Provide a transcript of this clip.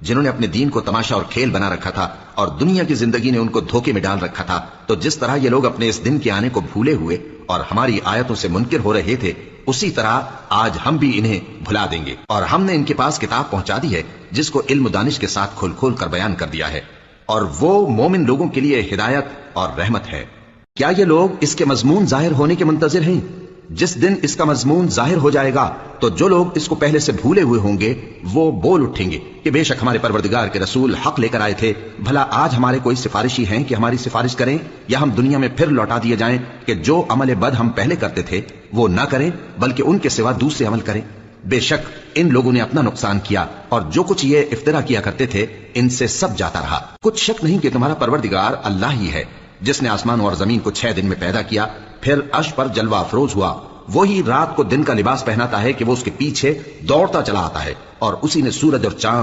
जिन्होंने अपने दीन को तमाशा और खेल बना रखा था और दुनिया की जिंदगी ने उनको धोखे में डाल रखा था। तो जिस तरह ये लोग अपने इस दिन के आने को भूले हुए और हमारी आयतों से मुनकिर हो रहे थे, उसी तरह आज हम भी इन्हें भुला देंगे। और हमने इनके पास किताब पहुंचा दी है जिसको इल्म दानिश के साथ खोल खोल कर बयान कर दिया है, और वो मोमिन लोगों के लिए हिदायत और रहमत है। क्या ये लोग इसके मजमून जाहिर होने के मुंतजिर हैं? जिस दिन इसका मजमून जाहिर हो जाएगा तो जो लोग इसको पहले से भूले हुए होंगे वो बोल उठेंगे कि बेशक हमारे परवरदिगार के रसूल हक लेकर आए थे। भला आज हमारे कोई सिफारिशी हैं कि हमारी सिफारिश करें, या हम दुनिया में फिर लौटा दिए जाएं कि जो अमल बद हम पहले करते थे वो ना करें बल्कि उनके सिवा दूसरे अमल करें। बेशक इन लोगों ने अपना नुकसान किया और जो कुछ ये इफ्तिरा किया करते थे इनसे सब जाता रहा। कुछ शक नहीं कि तुम्हारा परवरदिगार अल्लाह ही है जिसने आसमान और जमीन को 6 दिन में पैदा किया, फिर अर्श पर जलवा अफरोज हुआ। वही रात को दिन का लिबास पहनाता है कि वो उसके पीछे दौड़ता चला आता है, और उसी ने सूरज और चांद